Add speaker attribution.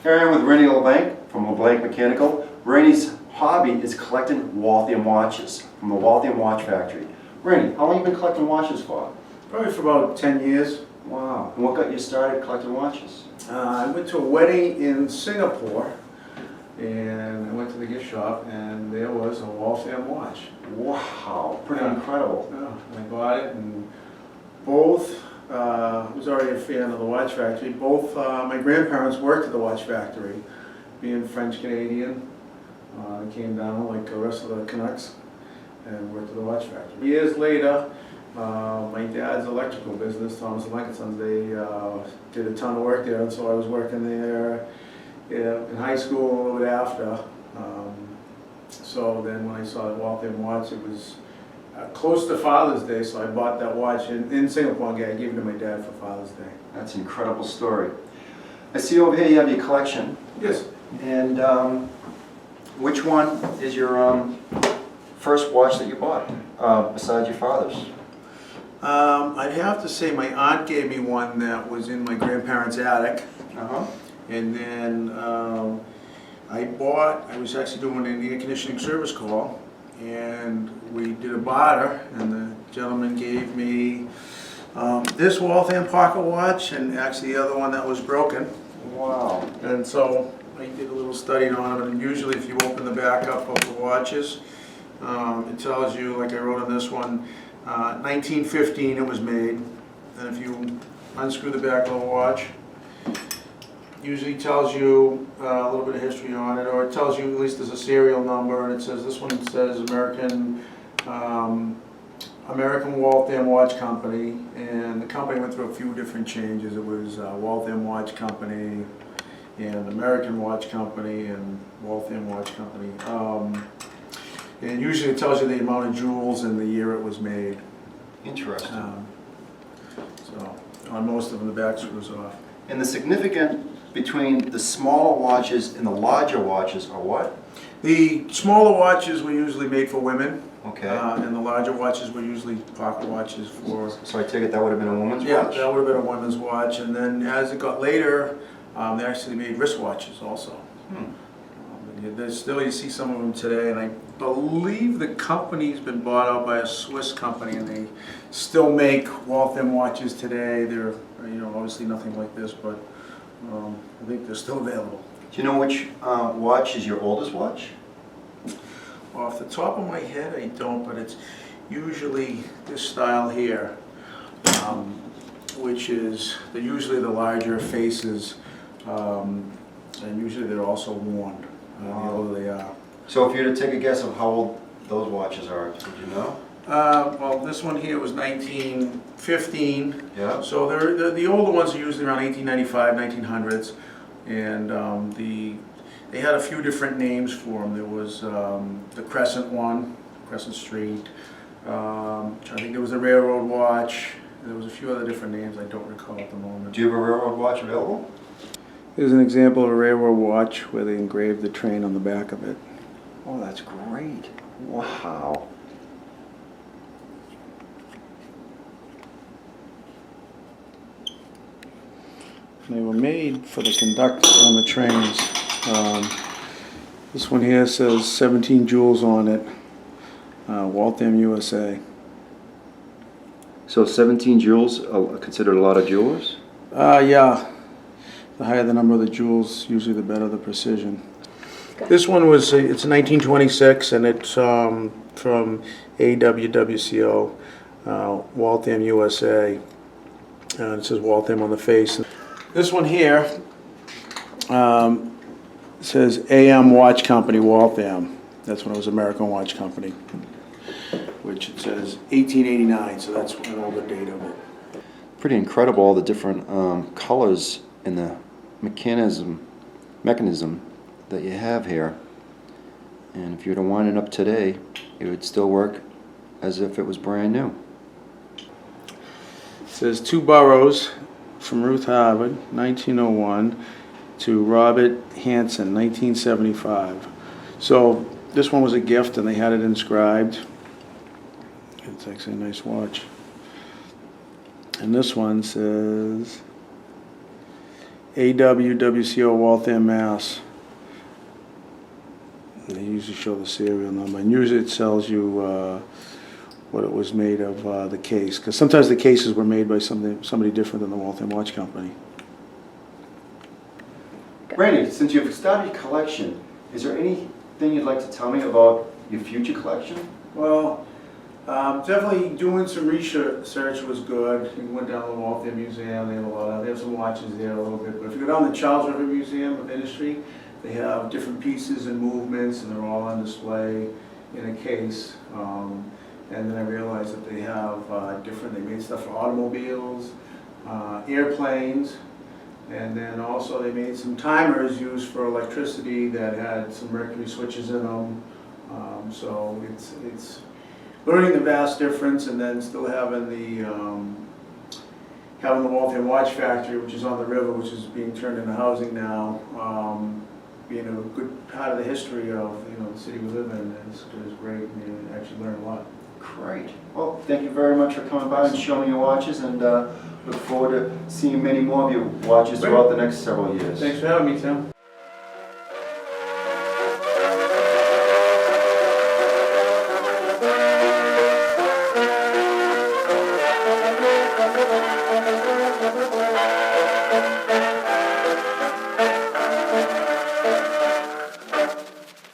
Speaker 1: Here I am with Rennie LeBlanc from LeBlanc Mechanical. Rennie's hobby is collecting Waltham watches from the Waltham Watch Factory. Rennie, how long have you been collecting watches for?
Speaker 2: Probably for about 10 years.
Speaker 1: Wow. And what got you started collecting watches?
Speaker 2: I went to a wedding in Singapore, and I went to the gift shop, and there was a Waltham watch.
Speaker 1: Wow, pretty incredible.
Speaker 2: Yeah, I bought it, and both, I was already a fan of the watch factory. Both, my grandparents worked at the watch factory, being French-Canadian. They came down like the rest of the Canucks and worked at the watch factory. Years later, my dad's electrical business, Thomas & Sons, they did a ton of work there, and so I was working there in high school a little bit after. So then when I saw the Waltham watch, it was close to Father's Day, so I bought that watch in Singapore. I gave it to my dad for Father's Day.
Speaker 1: That's an incredible story. I see over here you have your collection.
Speaker 2: Yes.
Speaker 1: And which one is your first watch that you bought, besides your father's?
Speaker 2: I'd have to say my aunt gave me one that was in my grandparents' attic. And then I was actually doing an air conditioning service call, and we did a barter, and the gentleman gave me this Waltham pocket watch, and actually the other one that was broken.
Speaker 1: Wow.
Speaker 2: And so I did a little study on it, and usually if you open the back up of the watches, it tells you, like I wrote on this one, 1915 it was made. And if you unscrew the back of the watch, usually tells you a little bit of history on it, or it tells you at least there's a serial number, and it says, this one says American Waltham Watch Company, and the company went through a few different changes. It was Waltham Watch Company, and American Watch Company, and Waltham Watch Company. And usually it tells you the amount of jewels and the year it was made.
Speaker 1: Interesting.
Speaker 2: So on most of them, the back screws off.
Speaker 1: And the significance between the smaller watches and the larger watches are what?
Speaker 2: The smaller watches were usually made for women.
Speaker 1: Okay.
Speaker 2: And the larger watches were usually pocket watches for...
Speaker 1: So I take it that would have been a woman's watch?
Speaker 2: Yeah, that would have been a woman's watch. And then as it got later, they actually made wristwatches also. There's still, you see some of them today, and I believe the company's been bought out by a Swiss company, and they still make Waltham watches today. They're, obviously nothing like this, but I think they're still available.
Speaker 1: Do you know which watch is your oldest watch?
Speaker 2: Off the top of my head, I don't, but it's usually this style here, which is, they're usually the larger faces, and usually they're also worn. The older they are. So
Speaker 1: if you were to take a guess of how old those watches are, would you know?
Speaker 2: Well, this one here was 1915.
Speaker 1: Yeah.
Speaker 2: So the older ones are usually around 1895, 1900s, and they had a few different names for them. There was the Crescent one, Crescent Street. I think there was a Railroad watch. There was a few other different names I don't recall at the moment.
Speaker 1: Do you have a Railroad watch available?
Speaker 2: Here's an example of a railroad watch where they engraved the train on the back of it.
Speaker 1: Oh, that's great. Wow.
Speaker 2: They were made for the conductors on the trains. This one here says 17 jewels on it, Waltham, USA.
Speaker 1: So 17 jewels are considered a lot of jewelers?
Speaker 2: Yeah. The higher the number of the jewels, usually the better the precision. This one was, it's 1926, and it's from AWWCO, Waltham, USA. It says Waltham on the face. This one here says AM Watch Company, Waltham. That's when it was American Watch Company, which it says 1889, so that's an older date of it.
Speaker 1: Pretty incredible, all the different colors in the mechanism that you have here. And if you were to wind it up today, it would still work as if it was brand new.
Speaker 2: It says 2 boroughs from Ruth Harvard, 1901, to Robert Hanson, 1975. So this one was a gift, and they had it inscribed. It's actually a nice watch. And this one says
Speaker 3: AWWCO Waltham, Mass. And they usually show the serial number, and usually it tells you what it was made of, the case, because sometimes the cases were made by somebody different than the Waltham Watch Company.
Speaker 1: Randy, since you've started your collection, is there anything you'd like to tell me about your future collection?
Speaker 2: Well, definitely doing some research was good. We went down to the Waltham Museum, they have some watches there a little bit. But if you go down to the Charles River Museum of Industry, they have different pieces and movements, and they're all on display in a case. And then I realized that they have they made stuff for automobiles, airplanes, and then also they made some timers used for electricity that had some mercury switches in them. So it's learning the vast difference, and then still having the Waltham Watch Factory, which is on the river, which is being turned into housing now, being a good part of the history of the city we live in is great, and you actually learn a lot.
Speaker 1: Great. Well, thank you very much for coming by and showing your watches, and look forward to seeing many more of your watches throughout the next several years.
Speaker 2: Thanks for having me, Tim.